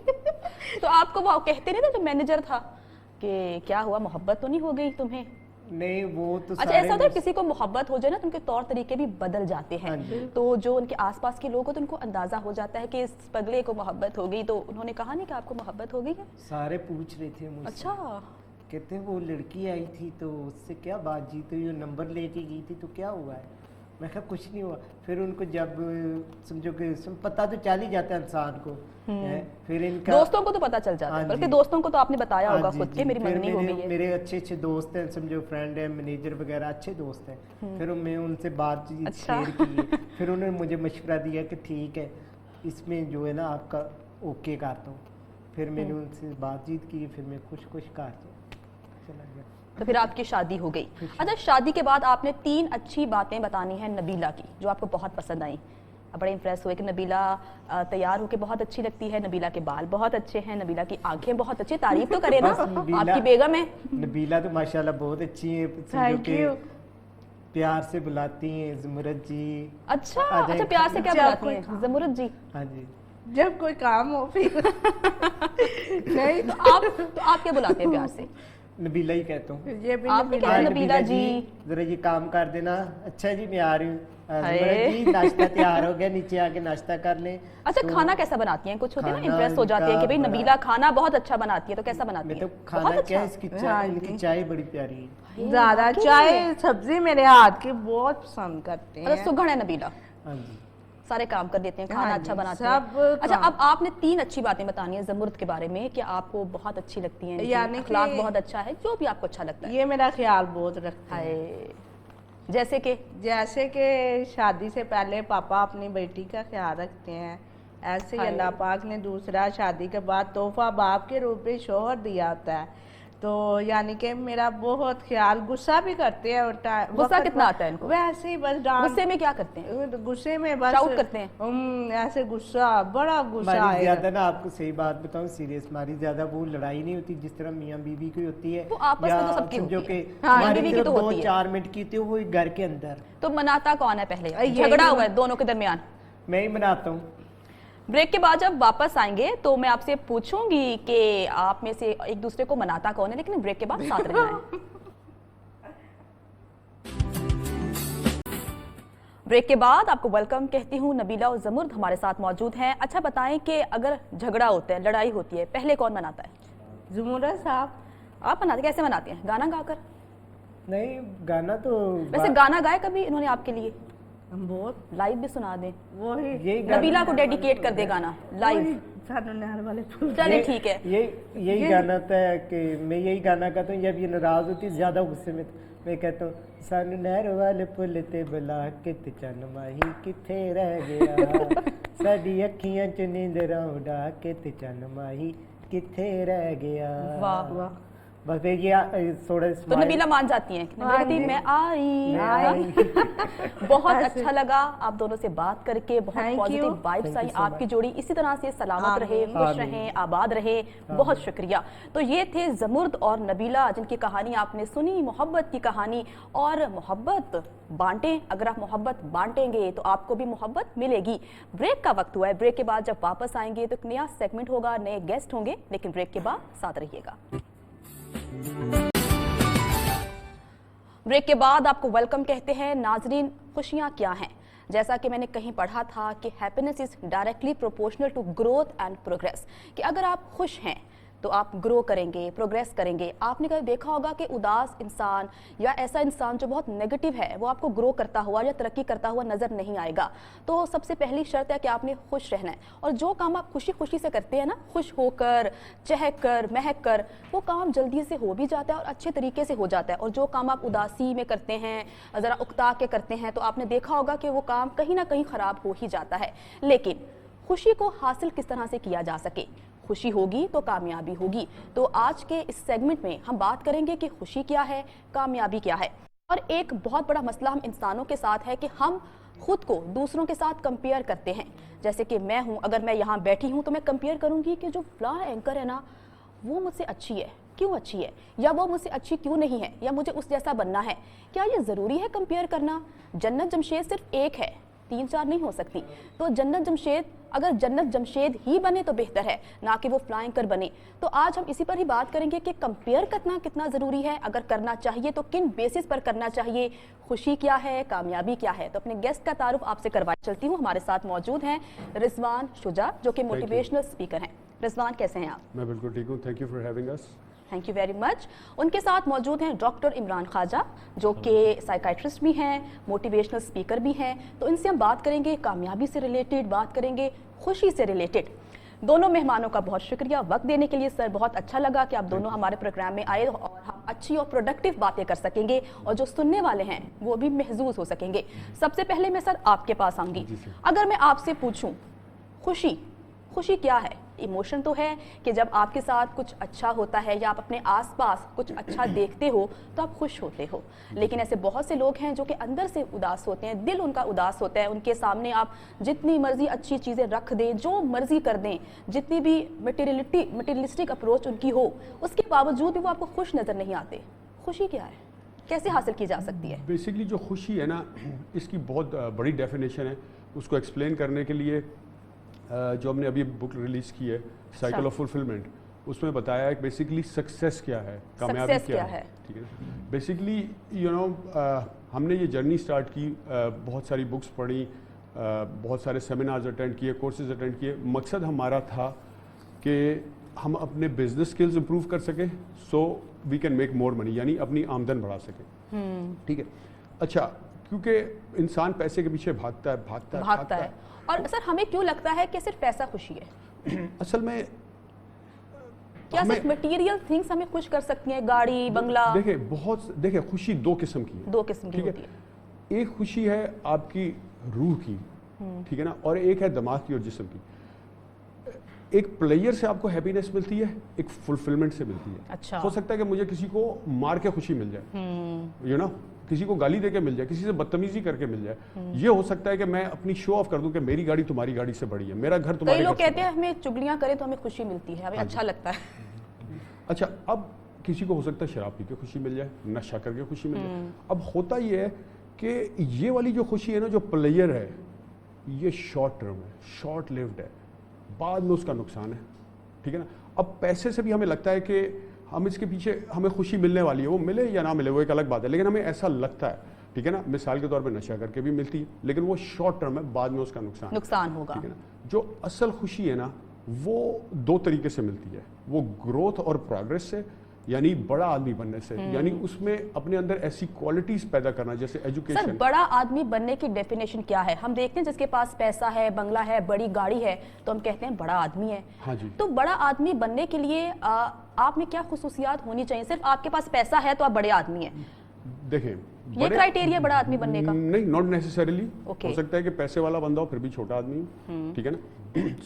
तो आपको वो कहते नहीं थे जो मैनेजर था कि क्या हुआ, मोहब्बत तो नहीं हो गई तुम्हें? नहीं वो तो अच्छा, सारे ऐसा होता है में- किसी को मोहब्बत हो जाए ना तो उनके तौर तरीके भी बदल जाते हैं। हाँ जी। तो जो उनके आसपास के लोग हो तो उनको अंदाजा हो जाता है कि इस पगले को मोहब्बत हो गई, तो उन्होंने कहा नहीं कि आपको मोहब्बत हो गई है? सारे पूछ रहे थे मुझसे। अच्छा, कहते हैं वो लड़की आई थी तो उससे क्या बातचीत हुई, वो नंबर लेके गई थी तो क्या हुआ है? मैं कहा कुछ नहीं हुआ। फिर उनको जब समझो कि पता तो चल ही जाता है इंसान को, है? फिर इनका दोस्तों को तो पता चल जाता है, हाँ बल्कि जी। दोस्तों को तो आपने बताया हाँ होगा जी, खुद जी। के मेरी फिर मंगनी हो मेरे- गई है। मेरे अच्छे अच्छे दोस्त हैं, समझो फ्रेंड है, मैनेजर वगैरह अच्छे दोस्त हैं। फिर मैं उनसे बातचीत अच्छा। शेयर की है। फिर उन्होंने मुझे मशवरा दिया कि ठीक है, इसमें जो है ना आपका ओके करता हूँ। फिर मैंने उनसे बातचीत की, फिर मैं खुश खुश कर चला गया। तो फिर आपकी शादी हो गई। अच्छा, शादी के बाद आपने 3 अच्छी बातें बतानी है नबीला की जो आपको बहुत पसंद आई। आप बड़े इंप्रेस हुए कि नबीला तैयार होके बहुत अच्छी लगती है, नबीला के बाल बहुत अच्छे हैं, नबीला की आंखें बहुत अच्छी, तारीफ तो करे ना बस नबीला- आपकी बेगम है। नबीला तो माशाल्लाह बहुत अच्छी है, समझो थैंक कि यू। प्यार से बुलाती हैं ज़मुरत जी। अच्छा आ जाए। अच्छा, प्यार से क्या जब बुलाती कोई हैं? ज़मुरत जी। हाँ जी। जब कोई काम हो फिर नहीं तो आप क्या बुलाते हैं प्यार से? नबीला ही कहता हूँ। ये भी आपने नबीला- क्या हाँ, नबीला जी। जरा ये काम कर देना। अच्छा जी मैं आ रही हूँ। हाय। ज़मुरत जी नाश्ता तैयार हो गया, नीचे आके नाश्ता कर लें। अच्छा, तो खाना कैसा बनाती हैं? कुछ होते हैं ना खाना इंप्रेस हो जाते हैं कि भाई इनका नबीला खाना बहुत अच्छा बनाती है, तो कैसा बनाती मैं है? तो खाना बहुत क्या अच्छा। इसकी हाँ चाय, जी। इनकी चाय बड़ी प्यारी है। ज्यादा वाकई चाय में? सब्जी मेरे हाथ की बहुत पसंद करते मतलब हैं। सुघड़ है नबीला, हाँ जी। सारे काम कर देते हैं, खाना हाँ अच्छा जी, बनाते सब हैं। अच्छा, काम। अब आपने 3 अच्छी बातें बतानी है ज़मुरत के बारे में कि आपको बहुत अच्छी लगती हैं, यानी अखलाक कि- बहुत अच्छा है, जो भी आपको अच्छा लगता है। ये मेरा ख्याल बहुत रखते हैं। हाय, जैसे कि जैसे कि शादी से पहले पापा अपनी बेटी का ख्याल रखते हैं, ऐसे ही हाय। अल्लाह पाक ने दूसरा शादी के बाद तोहफा बाप के रूप में शोहर दिया होता है। तो यानी कि मेरा बहुत ख्याल, गुस्सा भी करते हैं और गुस्सा कितना आता है इनको? वैसे ही बस डांट, गुस्से में क्या करते हैं? गुस्से में बस शाउट करते हैं? ऐसे गुस्सा, बड़ा गुस्सा हमारी आएगा। ज्यादा ना, आपको सही बात बताऊं सीरियस, हमारी ज्यादा वो लड़ाई नहीं होती जिस तरह मियाँ बीवी की होती है। वो आपस में तो सबकी समझो होती है। कि हाँ, हमारी बीवी की सिर्फ तो होती है। 2-4 मिनट की होती है, वो घर के अंदर तो मनाता कौन है पहले? यही झगड़ा ना। हुआ है दोनों के दरमियान। मैं ही मनाता हूँ। ब्रेक के बाद जब वापस आएंगे तो मैं आपसे पूछूंगी कि आप में से एक दूसरे को मनाता कौन है, लेकिन ब्रेक के बाद साथ रहना है। ब्रेक के बाद आपको वेलकम कहती हूँ। नबीला और ज़मुरत हमारे साथ मौजूद हैं। अच्छा बताएं कि अगर झगड़ा होता है, लड़ाई होती है, पहले कौन मनाता है? ज़मुरत साहब, आप मनाते, कैसे मनाते हैं? गाना गाकर? नहीं गाना तो वैसे गाना गाए कभी इन्होंने आपके लिए? बहुत लाइव भी सुना दें, वही यही गाना- नबीला को डेडिकेट कर दे गाना लाइव। सानू नहर वाले फूल। चले ठीक है। यही गाना होता है कि मैं यही गाना गाता हूँ जब ये नाराज होती है, ज्यादा गुस्से में, तो मैं कहता हूँ सानू नहर वाले पुल ते बुला के ते चन माही किथे रह गया, साडी अखियां च नींदरां उड़ा के ते चन माही किथे रह गया। वाह वाह। बस ये थोड़ा तो नबीला मान जाती हैं? नबीला कहती है, मैं आई। मैं हाँ। आई। बहुत अच्छा लगा आप दोनों से बात करके, बहुत Thank positive you. Vibes Thank I. you so आपकी जोड़ी इसी तरह से सलामत रहे, खुश आमीन। रहें, आबाद रहे। बहुत शुक्रिया। तो ये थे ज़मुरत और नबीला जिनकी कहानी आपने सुनी, मोहब्बत की कहानी। और मोहब्बत बांटें, अगर आप मोहब्बत बांटेंगे तो आपको भी मोहब्बत मिलेगी। ब्रेक का वक्त हुआ है। ब्रेक के बाद जब वापस आएंगे तो एक नया सेगमेंट होगा, नए गेस्ट होंगे, लेकिन ब्रेक के बाद साथ रहिएगा। ब्रेक के बाद आपको वेलकम कहते हैं। नाजरीन, खुशियां क्या हैं? जैसा कि मैंने कहीं पढ़ा था कि happiness is directly proportional to growth and progress, कि अगर आप खुश हैं تو آپ گرو کریں گے, پروگریس کریں گے. آپ نے کبھی دیکھا ہوگا کہ اداس انسان یا ایسا انسان جو بہت نیگیٹو ہے وہ آپ کو گرو کرتا ہوا یا ترقی کرتا ہوا نظر نہیں آئے گا. تو سب سے پہلی شرط ہے کہ آپ نے خوش رہنا ہے, اور جو کام آپ خوشی خوشی سے کرتے ہیں نا, خوش ہو کر, چہک کر, مہک کر, وہ کام جلدی سے ہو بھی جاتا ہے اور اچھے طریقے سے ہو جاتا ہے. اور جو کام آپ اداسی میں کرتے ہیں, ذرا اکتا کے کرتے ہیں, تو آپ نے دیکھا ہوگا کہ وہ کام کہیں نہ کہیں خراب ہو ہی جاتا ہے. لیکن خوشی کو حاصل کس طرح سے کیا جا سکے, خوشی ہوگی تو کامیابی ہوگی. تو آج کے اس سیگمنٹ میں ہم بات کریں گے کہ خوشی کیا ہے, کامیابی کیا ہے. اور ایک بہت بڑا مسئلہ ہم انسانوں کے ساتھ ہے کہ ہم خود کو دوسروں کے ساتھ کمپیئر کرتے ہیں. جیسے کہ میں ہوں, اگر میں یہاں بیٹھی ہوں تو میں کمپیئر کروں گی کہ جو فلاں اینکر ہے نا, وہ مجھ سے اچھی ہے, کیوں اچھی ہے, یا وہ مجھ سے اچھی کیوں نہیں ہے, یا مجھے اس جیسا بننا ہے. کیا یہ ضروری ہے کمپیئر کرنا؟ جنت جمشید صرف ایک ہے, 3-4 نہیں ہو سکتی. تو جنت جمشید, اگر جنت جمشید ہی بنے تو بہتر ہے, نہ کہ وہ فلائنگ کر بنے. تو آج ہم اسی پر ہی بات کریں گے کہ کمپیئر کرنا کتنا ضروری ہے, اگر کرنا چاہیے تو کن بیسس پر کرنا چاہیے, خوشی کیا ہے, کامیابی کیا ہے. تو اپنے گیسٹ کا تعارف آپ سے کروائی چلتی ہوں. ہمارے ساتھ موجود ہیں رضوان شجاع, جو کہ موٹیویشنل اسپیکر ہیں. رضوان, کیسے ہیں آپ؟ میں بالکل ٹھیک ہوں, thank you for having us. Thank you very much. ان کے ساتھ موجود ہیں ڈاکٹر عمران خواجہ, جو کہ سائیکائٹرسٹ بھی ہیں, موٹیویشنل اسپیکر بھی ہیں. تو ان سے ہم بات کریں گے کامیابی سے ریلیٹڈ, بات کریں گے خوشی سے ریلیٹڈ. دونوں مہمانوں کا بہت شکریہ وقت دینے کے لیے. سر, بہت اچھا لگا کہ آپ دونوں ہمارے پروگرام میں آئے اور ہم اچھی اور پروڈکٹیو باتیں کر سکیں گے, اور جو سننے والے ہیں وہ بھی محظوظ ہو سکیں گے. سب سے پہلے میں سر آپ کے پاس آؤں گی. اگر میں آپ سے پوچھوں خوشی, خوشی کیا ہے؟ ایموشن تو ہے کہ جب آپ کے ساتھ کچھ اچھا ہوتا ہے یا آپ اپنے آس پاس کچھ اچھا دیکھتے ہو تو آپ خوش ہوتے ہو. لیکن ایسے بہت سے لوگ ہیں جو کہ اندر سے اداس ہوتے ہیں, دل ان کا اداس ہوتا ہے. ان کے سامنے آپ جتنی مرضی اچھی چیزیں رکھ دیں, جو مرضی کر دیں, جتنی بھی مٹیریلسٹک اپروچ ان کی ہو, اس کے باوجود بھی وہ آپ کو خوش نظر نہیں آتے. خوشی کیا ہے, کیسے حاصل کی جا سکتی ہے؟ بیسکلی جو خوشی ہے نا, اس کی بہت بڑی ڈیفینیشن ہے. اس کو ایکسپلین کرنے کے لیے جو ہم نے ابھی بک ریلیز کی ہے, سائیکل آف فلفلمنٹ, اس میں بتایا ہے کہ بیسکلی سکسیس کیا ہے, کامیابی کیا ہے. ٹھیک ہے, بیسکلی ہم نے یہ جرنی سٹارٹ کی, بہت ساری بکس پڑھی, بہت سارے سیمینارز اٹینڈ کیے, کورسز اٹینڈ کیے. مقصد ہمارا تھا کہ ہم اپنے بزنس اسکلز امپروو کر سکیں, سو وی کین میک مور منی, یعنی اپنی آمدن بڑھا سکیں. ٹھیک ہے. اچھا, کیونکہ انسان پیسے کے پیچھے بھاگتا ہے. اور سر, ہمیں کیوں لگتا ہے کہ صرف پیسہ خوشی ہے؟ اصل میں کیا صرف مٹیریل تھنگس ہمیں خوش کر سکتی ہیں, گاڑی, بنگلہ؟ دیکھیں خوشی دو قسم کی ہے. 2 قسم کی ہوتی ہے. ایک خوشی ہے آپ کی روح کی, ٹھیک ہے نا, اور ایک ہے دماغ کی اور جسم کی. ایک پلیئر سے آپ کو ہیپینس ملتی ہے, ایک فلفلمنٹ سے ملتی ہے. اچھا. ہو سکتا ہے کہ مجھے کسی کو مار کے خوشی مل جائے, یو نو, کسی کو گالی دے کے مل جائے, کسی سے بدتمیزی کر کے مل جائے. یہ ہو سکتا ہے کہ میں اپنی شو آف کر دوں کہ میری گاڑی تمہاری گاڑی سے بڑی ہے, میرا گھر تمہارے. کئی لوگ کہتے ہیں ہمیں چگلیاں کریں تو ہمیں خوشی ملتی ہے, ہمیں اچھا لگتا ہے. اچھا, اب کسی کو ہو سکتا ہے شراب پی کے خوشی مل جائے, نشہ کر کے خوشی مل جائے. اب ہوتا یہ ہے کہ یہ والی جو خوشی ہے نا, جو پلیئر ہے, یہ شارٹ ٹرم ہے, شارٹ لیوڈ ہے, بعد میں اس کا نقصان ہے. ٹھیک ہے نا. اب پیسے سے بھی ہمیں لگتا ہے کہ ہم اس کے پیچھے ہمیں خوشی ملنے والی ہے, وہ ملے یا نہ ملے وہ ایک الگ بات ہے, لیکن ہمیں ایسا لگتا ہے. ٹھیک ہے نا. مثال کے طور پہ نشہ کر کے بھی ملتی ہے, لیکن وہ شارٹ ٹرم ہے, بعد میں اس کا نقصان ہوگا. ٹھیک ہے نا. جو اصل خوشی ہے نا, وہ 2 طریقے سے ملتی ہے. وہ گروتھ اور پروگریس سے, یعنی بڑا آدمی بننے سے, یعنی اس میں اپنے اندر ایسی کوالٹیز پیدا کرنا, جیسے ایجوکیشن. سر, بڑا آدمی بننے کی ڈیفینیشن کیا ہے؟ ہم دیکھتے ہیں جس کے پاس پیسہ ہے, بنگلہ ہے, بڑی گاڑی ہے, تو ہم کہتے ہیں بڑا آدمی ہے. ہاں جی. تو بڑا آدمی بننے کے لیے آپ میں کیا خصوصیات ہونی چاہیے؟ صرف آپ کے پاس پیسہ ہے تو آپ بڑے آدمی ہیں؟ دیکھیں, یہ کرائٹیریا بڑا آدمی بننے کا نہیں, ناٹ نیسیسریلی. ہو سکتا ہے کہ پیسے والا بندہ ہو پھر بھی چھوٹا آدمی ہو. ٹھیک ہے نا.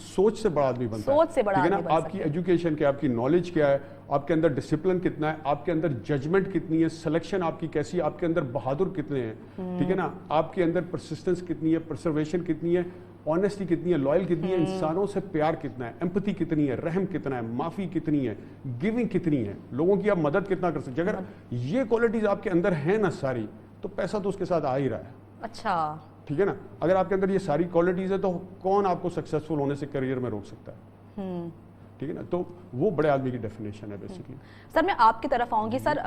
سوچ سے بڑا آدمی بنتا ہے. سوچ سے بڑا آدمی بن سکتا ہے. آپ کی ایجوکیشن کیا, آپ کی نالج کیا ہے, آپ کے اندر ڈسپلن کتنا ہے, آپ کے اندر ججمنٹ کتنی ہے, سلیکشن آپ کی کیسی ہے, آپ کے اندر بہادر کتنے ہیں. ٹھیک ہے نا. آپ کے اندر پرسسٹنس کتنی ہے, پرسرویشن کتنی ہے, آنیسٹی کتنی ہے, لائل کتنی ہے, انسانوں سے پیار کتنا ہے, ایمپتھی کتنی ہے, رحم کتنا ہے, معافی کتنی ہے, گیونگ کتنی ہے, لوگوں کی آپ مدد کتنا کر سکتے ہیں. اگر یہ کوالٹیز آپ کے اندر ہیں نا ساری, تو پیسہ تو اس کے ساتھ آ ہی رہا ہے. اچھا. ٹھیک ہے نا. اگر آپ کے اندر یہ ساری کوالٹیز ہے تو کون آپ کو سکسیسفل ہونے سے کریئر میں روک سکتا ہے؟ ठीक है ना, तो वो बड़े आदमी की डेफिनेशन है बेसिकली। सर मैं आपकी तरफ आऊँगी। सर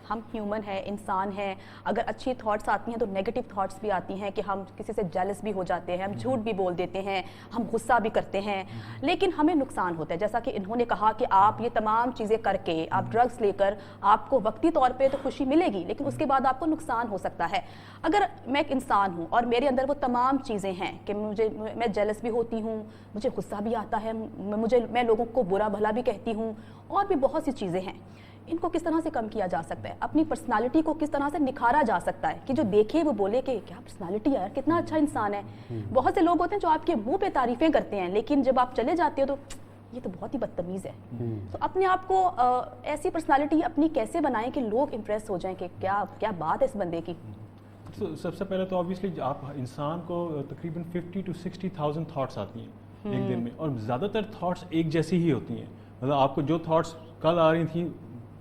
हम ह्यूमन हैं, इंसान हैं, अगर अच्छी थॉट्स आती हैं तो नेगेटिव थॉट्स भी आती हैं कि हम किसी से जेलस भी हो जाते हैं, हम झूठ भी बोल देते हैं, हम गुस्सा भी करते हैं, लेकिन हमें नुकसान होता है। जैसा कि इन्होंने कहा कि आप ये तमाम चीज़ें करके, आप ड्रग्स लेकर, आपको वक्ती तौर पे तो खुशी मिलेगी लेकिन उसके बाद आपको नुकसान हो सकता है। अगर मैं एक इंसान हूँ और मेरे अंदर वो तमाम चीज़ें हैं कि मैं जेलस भी होती हूँ, मुझे गुस्सा भी आता है, मैं लोगों को बुरा भला भी कहती हूँ और भी बहुत सी चीज़ें हैं, इनको किस तरह से कम किया जा सकता है? अपनी पर्सनालिटी को किस तरह से निखारा जा सकता है कि जो देखे वो बोले कि क्या पर्सनालिटी है यार, कितना अच्छा इंसान है। बहुत से लोग होते हैं जो आपके मुंह पे तारीफें करते हैं लेकिन जब आप चले जाते हो तो ये तो बहुत ही बदतमीज़ है। तो अपने आप को ऐसी पर्सनालिटी अपनी कैसे बनाएं कि लोग इम्प्रेस हो जाएं कि क्या क्या बात है इस बंदे की? तो सबसे पहले तो ऑब्वियसली आप इंसान को तकरीबन 50 to 60,000 थॉट्स आती हैं एक दिन में, और ज़्यादातर थॉट्स एक जैसी ही होती हैं। मतलब आपको जो थॉट्स कल आ रही थी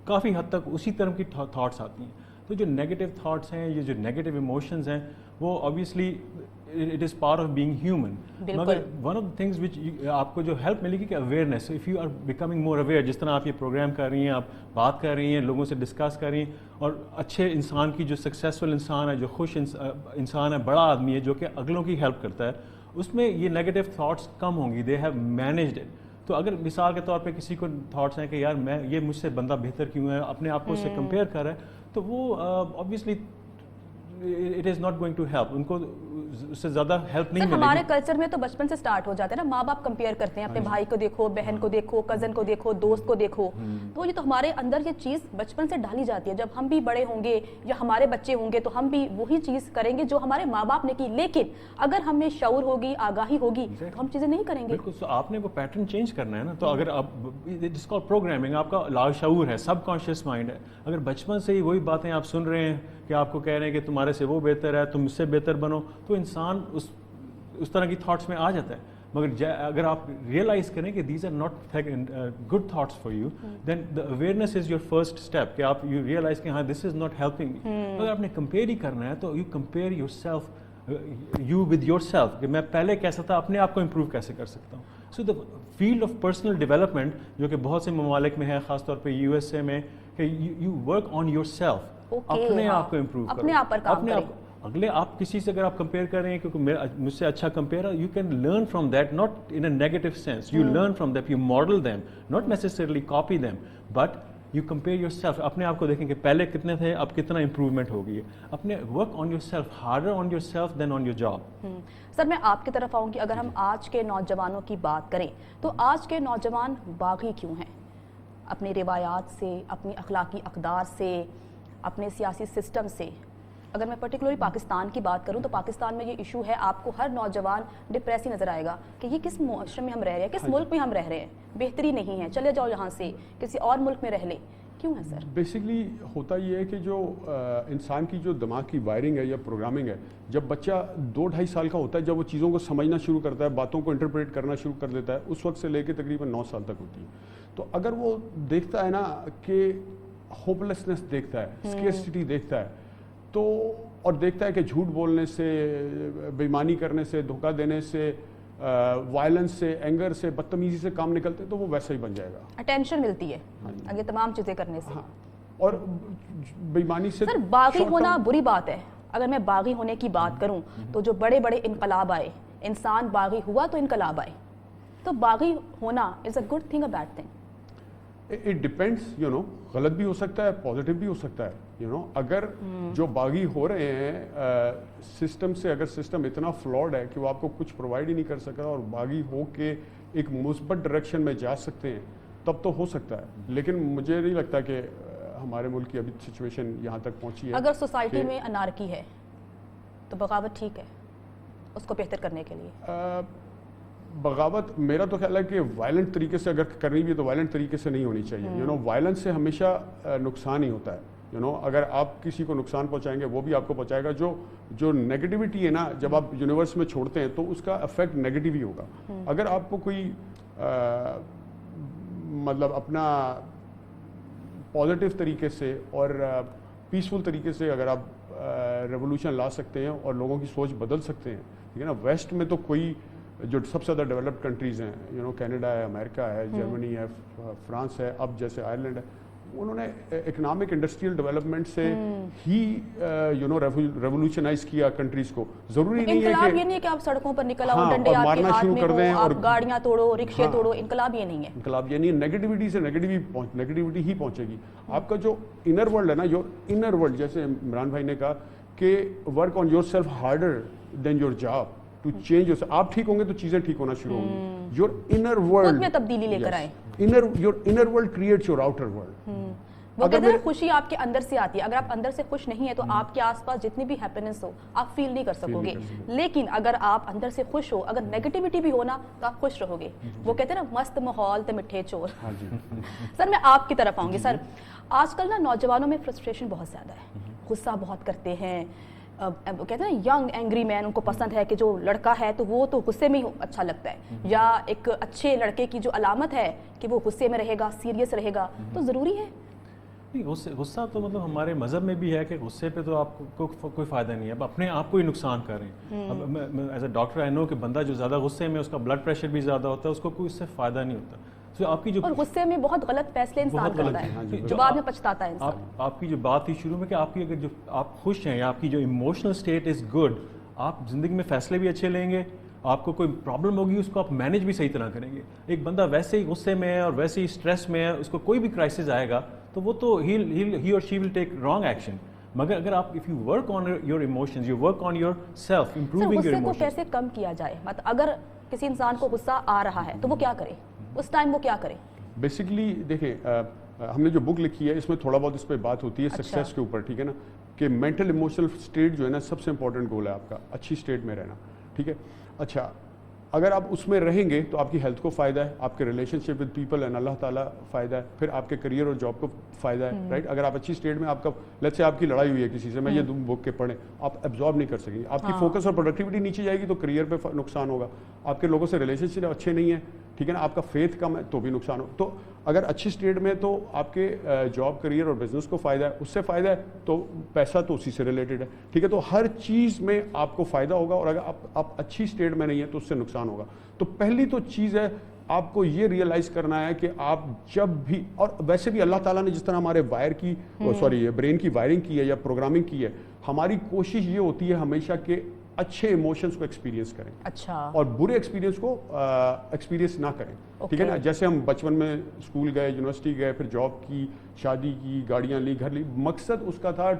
काफ़ी हद तक उसी तरह की थॉट्स आती हैं। तो जो नेगेटिव थॉट्स हैं, ये जो नेगेटिव इमोशंस हैं, वो obviously it is part of being human. मगर one of the things which आपको जो हेल्प मिलेगी कि awareness, if you are becoming more aware, जिस तरह आप ये प्रोग्राम कर रही हैं, आप बात कर रही हैं, लोगों से डिस्कस कर रही हैं, और अच्छे इंसान की, जो सक्सेसफुल इंसान है, जो खुश इंसान है, बड़ा आदमी है, जो कि अगलों की हेल्प करता है, उसमें ये नेगेटिव थॉट्स कम होंगी। They have managed it. तो अगर मिसाल के तौर पे किसी को थॉट्स हैं कि यार मैं ये मुझसे बंदा बेहतर क्यों है, अपने आप को उससे कंपेयर कर रहा है, तो वो obviously it is not going to help, उनको उससे ज़्यादा हेल्प नहीं मिलेगी। हमारे कल्चर में तो बचपन से स्टार्ट हो जाते हैं ना, माँ बाप कंपेयर करते हैं, अपने भाई को देखो, बहन को देखो, कज़न को देखो, दोस्त को देखो, तो ये तो हमारे अंदर ये चीज़ बचपन से डाली जाती है। जब हम भी बड़े होंगे या हमारे बच्चे होंगे तो हम भी वही चीज़ करेंगे जो हमारे माँ बाप ने की, लेकिन अगर हमें शऊर होगी, आगाही होगी तो हम चीज़ें नहीं करेंगे। बिल्कुल, तो आपने वो पैटर्न चेंज करना है ना। तो अगर आप, इट्स कॉल्ड प्रोग्रामिंग, आपका लाशऊर है, सब कॉन्शियस माइंड है। अगर बचपन से ही वही बातें आप सुन रहे हैं कि आपको कह रहे हैं कि तुम्हारे से वो बेहतर है, तुम मुझसे बेहतर बनो, तो इंसान उस तरह की थॉट्स में आ जाता है। मगर अगर आप रियलाइज़ करें कि these are not good thoughts for you, then the awareness is your first step, कि आप यू रियलाइज़ कि हाँ this is not helping me. अगर आपने कंपेयर ही करना है तो you compare yourself, you with yourself, कि मैं पहले कैसा था, अपने आप को इम्प्रूव कैसे कर सकता हूँ। So the field of personal development, जो कि बहुत से ममालिक में है, ख़ासतौर पर USA में, कि you work on your self, अपने आप को इम्प्रूव करो, अपने आप पर काम करें। अगले आप किसी से अगर आप कंपेयर कर रहे हैं क्योंकि मुझसे अच्छा कंपेयर है, you can learn from that, not in a negative sense, you learn from that, you model them, not necessarily copy them, but you compare your self. अपने आप को देखें कि पहले कितने थे, अब कितना इंप्रूवमेंट हो गई है। अपने work on yourself, harder on yourself then on your job. Sir मैं आपकी तरफ आऊँगी। अगर हम आज के नौजवानों की बात करें तो आज के नौजवान बागी क्यों हैं? अपनी रिवायात से, अपनी अखलाकी अक़दार से, अपने सियासी सिस्टम से। अगर मैं पर्टिकुलरली पाकिस्तान की बात करूं तो पाकिस्तान में ये इशू है, आपको हर नौजवान डिप्रेस ही नज़र आएगा कि ये किस मुआशरे में हम रह रहे हैं, किस मुल्क में हम रह रहे हैं, बेहतरी नहीं है, चले जाओ यहाँ से, किसी और मुल्क में रह ले। क्यों है सर? बेसिकली होता ये है कि जो इंसान की जो दिमाग की वायरिंग है या प्रोग्रामिंग है, जब बच्चा 2-2.5 साल का होता है, जब वो चीज़ों को समझना शुरू करता है, बातों को इंटरप्रेट करना शुरू कर देता है, उस वक्त से लेकर तकरीबन 9 साल तक होती है। तो अगर वो देखता है ना कि होपलेसनेस देखता है, स्केर्सिटी देखता है, तो और देखता है कि झूठ बोलने से, बेईमानी करने से, धोखा देने से, वायलेंस से, एंगर से, बदतमीजी से काम निकलते हैं, तो वो वैसा ही बन जाएगा। अटेंशन मिलती है ये तमाम चीज़ें करने से। हाँ, और बेईमानी से सर बागी होना बुरी बात है। अगर मैं बागी होने की बात करूं तो जो बड़े बड़े इनकलाब आए, इंसान बागी हुआ तो इनकलाब आए, तो बागी होना is a good thing a bad thing? It depends, you know, गलत भी हो सकता है, पॉजिटिव भी हो सकता है, यू नो। अगर जो बागी हो रहे हैं सिस्टम से, अगर सिस्टम इतना फ्लॉड है कि वो आपको कुछ प्रोवाइड ही नहीं कर सका और बागी हो के एक मुस्बत डायरेक्शन में जा सकते हैं, तब तो हो सकता है। लेकिन मुझे नहीं लगता कि हमारे मुल्क की अभी सिचुएशन यहाँ तक पहुँची है। अगर सोसाइटी में अनारकी है तो बगावत ठीक है उसको बेहतर करने के लिए? बगावत मेरा तो ख्याल है कि वायलेंट तरीके से अगर करनी भी है तो वायलेंट तरीके से नहीं होनी चाहिए। यू नो, वायलेंस से हमेशा नुकसान ही होता है। यू नो, अगर आप किसी को नुकसान पहुंचाएंगे वो भी आपको पहुंचाएगा। जो नेगेटिविटी है ना, जब आप यूनिवर्स में छोड़ते हैं तो उसका इफेक्ट नेगेटिव ही होगा। अगर आपको कोई मतलब अपना पॉजिटिव तरीके से और पीसफुल तरीके से अगर आप रेवोल्यूशन ला सकते हैं और लोगों की सोच बदल सकते हैं, ठीक है ना। वेस्ट में तो कोई जो सबसे ज़्यादा डेवलप्ड कंट्रीज़ हैं, यू नो कनाडा है, अमेरिका है, जर्मनी है, फ्रांस है, अब जैसे आयरलैंड है, उन्होंने इकोनॉमिक इंडस्ट्रियल डेवलपमेंट से ही यू नो रेवोल्यूशनाइज किया कंट्रीज़ को। ज़रूरी नहीं है इनकलाब कि ये नहीं है कि आप सड़कों पर निकल आओ, हाँ, डंडे और आपके मारना हाथ शुरू में कर हो, दें आप और गाड़ियां तोड़ो, रिक्शे हाँ। तोड़ो, इनकलाब ये नहीं है। इनकलाब यानी नेगेटिविटी से नेगेटिविटी ही पहुंचेगी। आपका जो इनर वर्ल्ड है ना, योर इनर वर्ल्ड, जैसे इमरान भाई ने कहा कि work on yourself harder then your job to change your. आप ठीक होंगे तो चीजें ठीक होना शुरू होंगी। योर इनर वर्ल्ड, खुद में तब्दीली लेकर आए। Your inner world creates your outer world. वो कहते हैं ना, खुशी आपके अंदर से आती है। अगर आप अंदर से खुश नहीं है तो आपके आसपास जितनी भी हैप्पीनेस हो आप फील नहीं कर सकोगे। लेकिन अगर आप अंदर से खुश हो, अगर नेगेटिविटी भी हो ना, तो आप खुश रहोगे। वो कहते हैं ना, मस्त माहौल ते मिठे चोर। सर मैं आपकी तरफ आऊंगी। सर आजकल ना नौजवानों में फ्रस्ट्रेशन बहुत ज़्यादा है, गुस्सा बहुत करते हैं। कहते हैं ना यंग एंग्री मैन, उनको पसंद है कि जो लड़का है तो वो तो गुस्से में ही अच्छा लगता है, या एक अच्छे लड़के की जो अलामत है कि वो गुस्से में रहेगा, सीरियस रहेगा। तो ज़रूरी है नहीं, गुस्सा तो मतलब हमारे मज़हब में भी है कि गुस्से पे तो आपको कोई फ़ायदा नहीं है, अब अपने आप को ही नुकसान कर रहे हैं। अब as a doctor I know कि बंदा जो ज़्यादा गुस्से में, उसका ब्लड प्रेशर भी ज़्यादा होता है, उसको कोई इससे फ़ायदा नहीं होता। तो आपकी जो और गुस्से में बहुत गलत फैसले इंसान बहुत गलत करता है, है, जो जो बाद में पछताता है इंसान। आपकी जो बात थी शुरू में कि आपकी अगर जो आप खुश हैं या आपकी जो इमोशनल स्टेट इज़ गुड, आप ज़िंदगी में फ़ैसले भी अच्छे लेंगे, आपको कोई प्रॉब्लम होगी उसको आप मैनेज भी सही तरह करेंगे। एक बंदा वैसे ही गुस्से में है और वैसे ही स्ट्रेस में है, उसको कोई भी क्राइसिस आएगा तो वो तो ही और she will take wrong action. मगर अगर आप if you work on your emotions, you work on yourself, improving your गुस्से को इमोशंस। कैसे कम किया जाए? मतलब अगर किसी इंसान को गुस्सा आ रहा है तो वो क्या करे, उस टाइम वो क्या करे? बेसिकली देखें, हमने जो बुक लिखी है इसमें थोड़ा बहुत इस पर बात होती है सक्सेस के ऊपर, ठीक है ना, कि मेंटल इमोशनल स्टेट जो है ना सबसे इंपॉर्टेंट गोल है आपका, अच्छी स्टेट में रहना, ठीक है। अच्छा, अगर आप उसमें रहेंगे तो आपकी हेल्थ को फ़ायदा है, आपके रिलेशनशिप विद पीपल एंड अल्लाह ताला फ़ायदा है, फिर आपके करियर और जॉब को फ़ायदा है, राइट। अगर आप अच्छी स्टेट में, आपका लेट्स से आपकी लड़ाई हुई है किसी से, मैं ये बुक के पढ़ें, आप एब्जॉर्ब नहीं कर सकेंगे, आपकी फोकस और प्रोडक्टिविटी नीचे जाएगी तो करियर पे नुकसान होगा, आपके लोगों से रिलेशनशिप अच्छे नहीं है, ठीक है ना, आपका फेथ कम है तो भी नुकसान हो। तो अगर अच्छी स्टेट में तो आपके जॉब, करियर और बिजनेस को फ़ायदा है, उससे फ़ायदा है तो पैसा तो उसी से रिलेटेड है, ठीक है। तो हर चीज़ में आपको फ़ायदा होगा, और अगर आप अच्छी स्टेट में नहीं है तो उससे नुकसान होगा। तो पहली तो चीज़ है आपको ये रियलाइज़ करना है कि आप जब भी, और वैसे भी अल्लाह ताला ने जिस तरह हमारे वायर की ब्रेन की वायरिंग की है या प्रोग्रामिंग की है, हमारी कोशिश ये होती है हमेशा के अच्छे इमोशंस को एक्सपीरियंस करें, अच्छा, और बुरे एक्सपीरियंस को एक्सपीरियंस ना करें, ठीक है ना। जैसे हम बचपन में स्कूल गए, यूनिवर्सिटी गए, फिर जॉब की, शादी की, गाड़ियां ली, घर ली, मकसद उसका था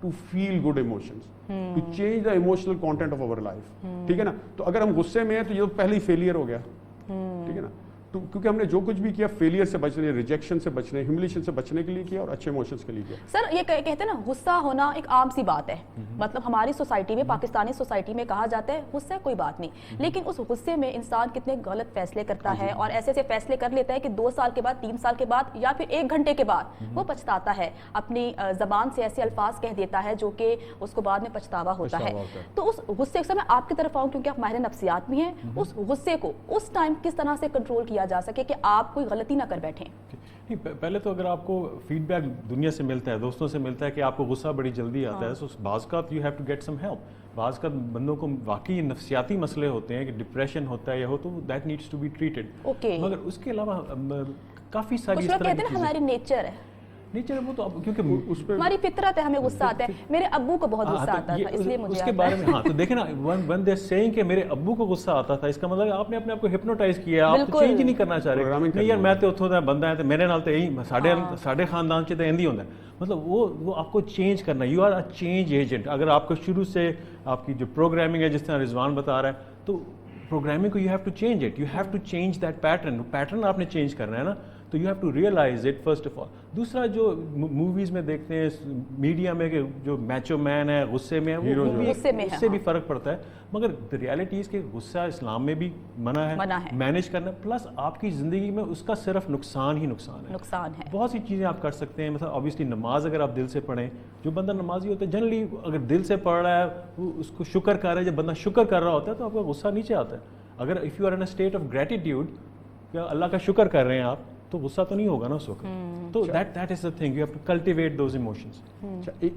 to feel good emotions, to change the emotional content of our life, ठीक है ना। तो अगर हम गुस्से में हैं तो ये तो पहले ही फेलियर हो गया, ठीक है ना। तो क्योंकि हमने जो कुछ भी किया फेलियर से बचने, रिजेक्शन से बचने, ह्यूमिलिएशन से बचने के लिए किया और अच्छे इमोशंस के लिए किया। सर ये कहते हैं ना गुस्सा होना एक आम सी बात है, मतलब हमारी सोसाइटी में, पाकिस्तानी सोसाइटी में कहा जाता है गुस्सा कोई बात नहीं, लेकिन उस गुस्से में इंसान कितने गलत फैसले करता है और ऐसे ऐसे फैसले कर लेता है कि 2 साल के बाद, 3 साल के बाद, या फिर 1 घंटे के बाद वो पछताता है, अपनी जबान से ऐसे अल्फाज कह देता है जो कि उसको बाद में पछतावा होता है। तो उस गुस्से से मैं आपकी तरफ आऊँ क्योंकि आप माहिर नफ्सियात भी हैं, उस गुस्से को उस टाइम किस तरह से कंट्रोल किया जा सके कि आप कोई गलती ना कर बैठें? नहीं, पहले तो अगर आपको फीडबैक दुनिया से मिलता है, दोस्तों से मिलता है कि आपको गुस्सा बड़ी जल्दी आता है, तो बाज़ का you have to get some help. बाज़ का बंदों को वाकई नफ्सियाती मसले होते हैं कि डिप्रेशन होता है या हो, तो that needs to be treated. Okay, मगर उसके अलावा काफ़ी सारी कुछ लोग कहते हैं ना हमारी नेचर है, नेचर वो तो अब क्योंकि उस पर हमारी फितरत है, हमें गुस्सा आता है। मेरे अब्बू को बहुत गुस्सा आता था, इसलिए मुझे उसके बारे में, हाँ तो देखे ना, वन दे सेइंग कि मेरे अब्बू को गुस्सा आता था, इसका मतलब आपने अपने आप को हिप्नोटाइज किया, आप तो चेंज ही नहीं करना चाह रहे। नहीं यार, मैं तो उथों दा बंदा है, तो मेरे नाल तो यही साढ़े खानदान च तो इंदी होंदा है। मतलब वो आपको चेंज करना, you are a change agent. अगर आपको शुरू से आपकी जो प्रोग्रामिंग है, जिस तरह रिजवान बता रहा है, तो प्रोग्रामिंग को you have to change it, you have to change that pattern आपने चेंज करना है ना, तो you have to realise it first of all. दूसरा जो मूवीज़ में देखते हैं, मीडिया में, कि जो मैचो मैन है गुस्से में है, वो भी उससे भी फ़र्क पड़ता है। मगर द रियलिटी इज़ कि गुस्सा इस्लाम में भी मना है मैनेज करना, प्लस आपकी ज़िंदगी में उसका सिर्फ नुकसान ही नुकसान है। बहुत सी चीज़ें आप कर सकते हैं, मतलब ऑब्वियसली नमाज अगर आप दिल से पढ़ें, जो बंदा नमाजी होता है जनरली अगर दिल से पढ़ रहा है, वो उसको शुक्र कर रहा है, जब बंदा शुक्र कर रहा होता है तो आपका गुस्सा नीचे आता है। अगर if you are in a state of gratitude, क्या अल्लाह का शुक्र कर रहे हैं आप, तो गुस्सा तो नहीं होगा ना उस वक्त। तो that is the thing, you have to cultivate those emotions.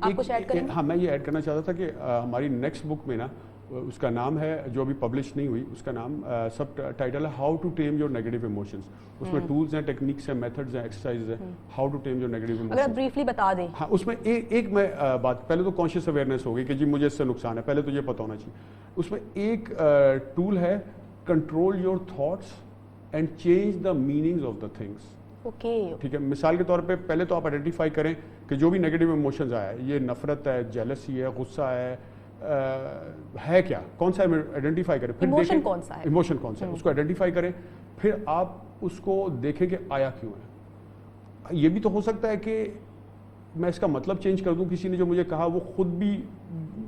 आप कुछ ऐड करेंगे? हाँ, मैं ये ऐड करना चाहता था कि हमारी नेक्स्ट बुक में ना اس کا نام ہے, جو ابھی پبلش نہیں ہوئی, اس کا نام سب ٹائٹل ہے how to tame your negative emotions. اس میں ٹولز ہیں, ٹیکنیکس ہیں, میتھڈز ہیں, ایکسرسائز ہیں, how to tame your negative اگر آپ ایموشنز. بریفلی بتا دیں. ہاں, اس میں ایک میں بات, پہلے تو کانشیس اویئرنیس ہوگی کہ جی مجھے اس سے نقصان ہے, پہلے تو یہ پتہ ہونا چاہیے. اس میں ایک ٹول ہے control your thoughts and change the meanings of the things. Okay, ٹھیک ہے, مثال کے طور پہ پہلے تو آپ آئیڈینٹیفائی کریں کہ جو بھی نیگیٹو ایموشنز آیا ہے, یہ نفرت ہے, جیلسی ہے, غصہ ہے کیا, کون سا آئیڈینٹیفائی کریں. پھر ایموشن کون سا ہے, ایموشن کون سا ہے, اس کو آئیڈینٹیفائی کریں. پھر آپ اس کو دیکھیں کہ آیا کیوں ہے. یہ بھی تو ہو سکتا ہے کہ میں اس کا مطلب چینج کر دوں, کسی نے جو مجھے کہا وہ خود بھی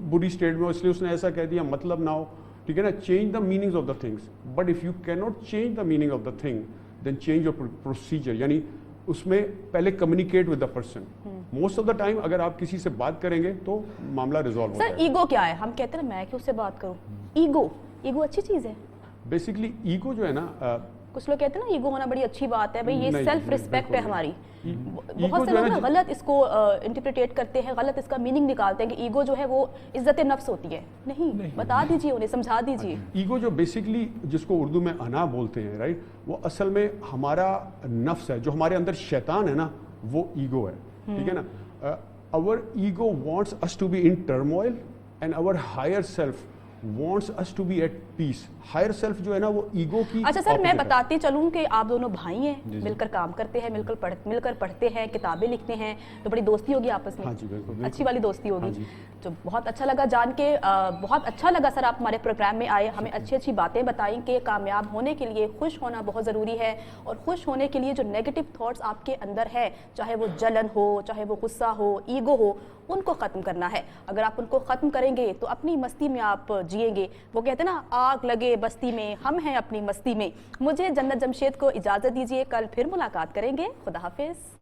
بری اسٹیٹ میں ہو, اس لیے اس نے ایسا کہہ دیا, مطلب نہ ہو. ٹھیک ہے نا, change the meanings of the things. But if you can not change the meaning of the thing then change your procedure. یعنی اس میں پہلے communicate with the person. Most of the time اگر آپ کسی سے بات کریں گے تو معاملہ ریزالو ہوتا ہے. سر ایگو کیا ہے؟ ہم کہتے ہیں میں کیوں سے بات کروں. ایگو اچھی چیز ہے. بیسکلی ایگو جو ہے نا, کچھ لوگ کہتے ہیں نا ایگو ہونا بڑی اچھی بات ہے, بھئی یہ نہیں، سیلف نہیں، ریسپیکٹ ہے بالکل ہماری. ایگو بہت سے جو ہے لوگ نا نا غلط اس کو انٹرپریٹ کرتے ہیں, غلط اس کا میننگ نکالتے ہیں کہ ایگو جو ہے وہ عزت نفس ہوتی ہے. نہیں, بتا دیجیے انہیں, سمجھا دیجیے. ایگو جو بیسکلی جس کو اردو میں انا بولتے ہیں, رائٹ, وہ اصل میں ہمارا نفس ہے, جو ہمارے اندر شیطان ہے نا, وہ ایگو ہے. ٹھیک ہے نا. our ego wants us to be in turmoil and our higher self wants us to be at peace. higher self جو ہے نا وہ ایگو کی. اچھا سر, میں بتاتی چلوں کہ آپ دونوں بھائی ہیں, مل کر کام کرتے ہیں, مل کر پڑھتے ہیں, کتابیں لکھتے ہیں, تو بڑی دوستی ہوگی آپس میں. ہاں جی, بالکل اچھی والی دوستی ہوگی. تو بہت اچھا لگا جان کے, بہت اچھا لگا سر آپ ہمارے پروگرام میں آئے, ہمیں اچھی باتیں بتائیں کہ کامیاب ہونے کے لیے خوش ہونا بہت ضروری ہے, اور خوش ہونے کے لیے جو نیگیٹو تھاٹس آپ کے اندر ہے, چاہے وہ جلن ہو, چاہے وہ غصہ ہو, ایگو ہو, ان کو ختم کرنا ہے. اگر آپ ان کو ختم کریں گے تو اپنی مستی میں آپ جئیں گے. وہ کہتے ہیں نا, آگ لگے بستی میں, ہم ہیں اپنی مستی میں. مجھے جنت جمشید کو اجازت دیجیے, کل پھر ملاقات کریں گے. خدا حافظ.